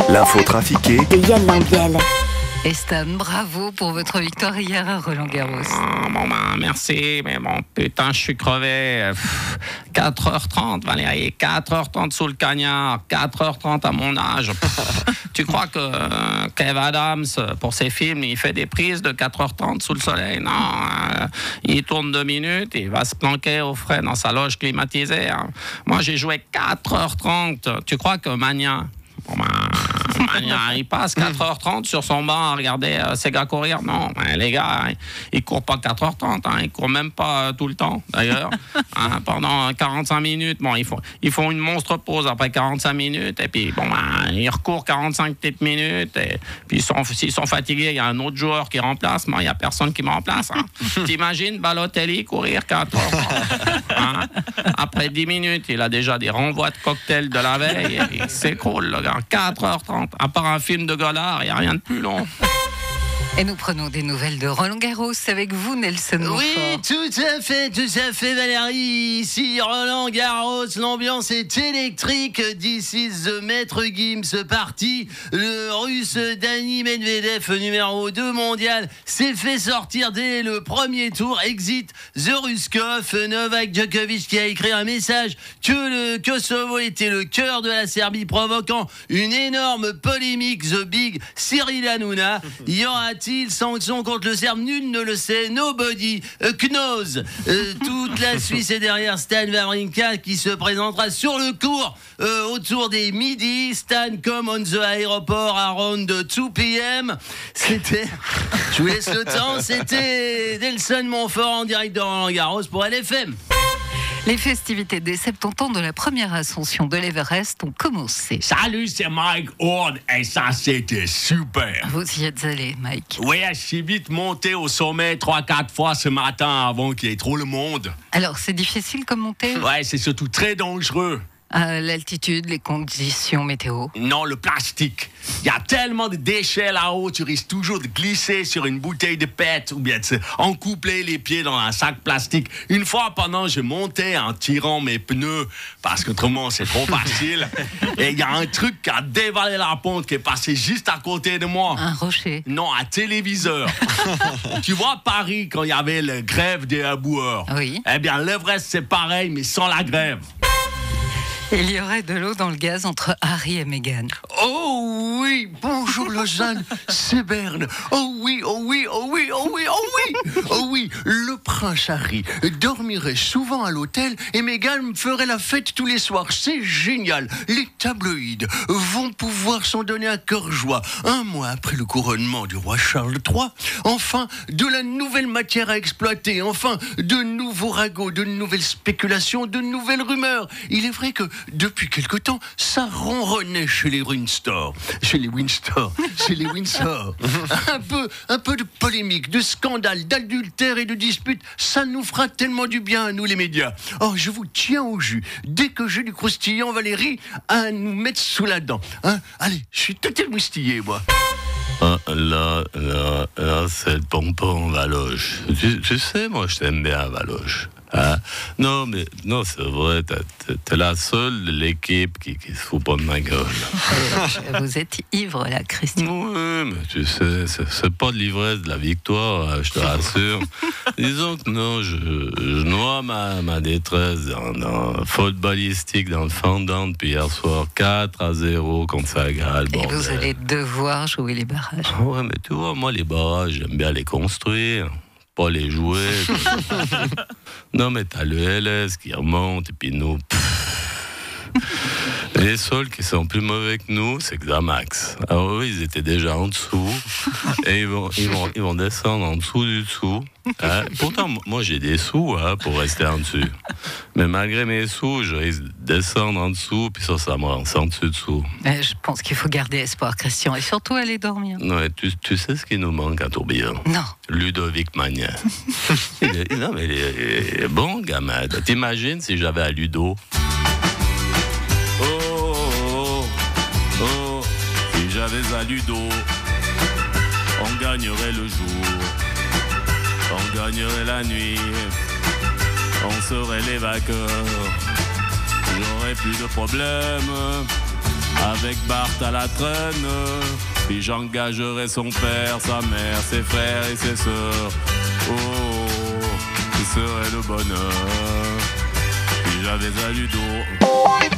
L'info trafiquée de Yann Lambiel. Stan, bravo pour votre victoire hier à Roland-Garros. Merci, mais bon, putain, je suis crevé. 4h30, Valérie, 4h30 sous le cagnard, 4h30 à mon âge. Tu crois que Kev Adams, pour ses films, il fait des prises de 4h30 sous le soleil? Non, il tourne 2 minutes, il va se planquer au frais dans sa loge climatisée. Moi, j'ai joué 4h30. Tu crois que Magnin... il passe 4h30 sur son banc à regarder ses gars courir. Non, les gars, ils courent pas 4h30, ils courent même pas tout le temps, d'ailleurs. Pendant 45 minutes, bon, ils font une monstre pause après 45 minutes, et puis, ils recourent 45 petites minutes, et puis s'ils sont fatigués, il y a un autre joueur qui remplace. Moi, il n'y a personne qui me remplace. T'imagines Balotelli courir 4h30 Après 10 minutes, il a déjà des renvois de cocktails de la veille, et il s'écroule, le gars. 4h30, à part un film de Godard, il n'y a rien de plus long. Et nous prenons des nouvelles de Roland-Garros avec vous, Nelson Montfort. Oui, tout à fait, Valérie. Ici, Roland-Garros, l'ambiance est électrique. This is the Maître Gims parti. Le Russe Dani Medvedev, numéro 2 mondial, s'est fait sortir dès le premier tour. Exit the Ruskov. Novak Djokovic qui a écrit un message que le Kosovo était le cœur de la Serbie, provoquant une énorme polémique. The Big Cyril Hanouna. Y aura-t-il sanction contre le Serbe? Nul ne le sait. Nobody knows. Toute la Suisse est derrière Stan Wawrinka qui se présentera sur le court autour des midis. Stan come on the aéroport around 2 p.m. Je vous laisse le temps, c'était Nelson Montfort en direct de Roland-Garros pour LFM. Les festivités des 70 ans de la première ascension de l'Everest ont commencé. Salut, c'est Mike Horn et ça c'était super. Vous y êtes allé, Mike? Oui, je suis vite monté au sommet 3-4 fois ce matin avant qu'il y ait trop le monde. Alors, c'est difficile comme montée? Ouais, c'est surtout très dangereux. L'altitude, les conditions météo? Non, le plastique. Il y a tellement de déchets là-haut, tu risques toujours de glisser sur une bouteille de pète ou bien de se encoupler les pieds dans un sac plastique. Une fois, pendant, je montais en tirant mes pneus parce qu'autrement, c'est trop facile. Et il y a un truc qui a dévalé la pente qui est passé juste à côté de moi. Un rocher? Non, un téléviseur. Tu vois Paris, quand il y avait la grève des éboueurs? Oui. Eh bien, l'Everest, c'est pareil, mais sans la grève. Il y aurait de l'eau dans le gaz entre Harry et Meghan. Oh oui, bonjour Lausanne, c'est Berne. Oh oui, le prince Harry dormirait souvent à l'hôtel et Meghan ferait la fête tous les soirs. C'est génial. Les tabloïds vont pouvoir s'en donner à cœur joie. 1 mois après le couronnement du roi Charles III, enfin de la nouvelle matière à exploiter, enfin de nouveaux ragots, de nouvelles spéculations, de nouvelles rumeurs. Il est vrai que depuis quelque temps, ça ronronnait chez les Windsor. Un peu de polémique, de scandale, d'adultère et de dispute, ça nous fera tellement du bien à nous les médias. Oh, je vous tiens au jus. Dès que j'ai du croustillant, Valérie, à nous mettre sous la dent. Allez, je suis tout émoustillé, moi. Là, c'est le pompon Valoche. Tu sais, moi, je t'aime bien, Valoche. Non, c'est vrai, t'es la seule de l'équipe qui se fout pas de ma gueule. Vous êtes ivre, là, Christian. Oui, mais tu sais, c'est pas de l'ivresse de la victoire, je te rassure. Disons que non, je noie ma détresse dans footballistique, dans le fendant depuis hier soir, 4-0 contre Sagal. Et vous allez devoir jouer les barrages. Ouais, mais tu vois, moi, les barrages, j'aime bien les construire. Pas les jouer. Non, mais t'as le LS qui remonte, et puis nous... Les seuls qui sont plus mauvais que nous, c'est Xamax. Alors eux, ils étaient déjà en dessous, et ils vont descendre en dessous du dessous. Pourtant, moi, j'ai des sous pour rester en dessous. Mais malgré mes sous, je risque de descendre en dessous, puis ça me rend en dessous. Je pense qu'il faut garder espoir, Christian, et surtout aller dormir. Ouais, tu sais ce qui nous manque à Tourbillon? Non. Ludovic Magnin. Non, mais il est bon, gamin. T'imagines si j'avais à Ludo? Si j'avais à Ludo, on gagnerait le jour, on gagnerait la nuit, on serait les vainqueurs, j'aurais plus de problèmes, avec Bart à la traîne. Puis j'engagerai son père, sa mère, ses frères et ses sœurs. Oh, ce serait le bonheur. Puis j'avais un Ludo.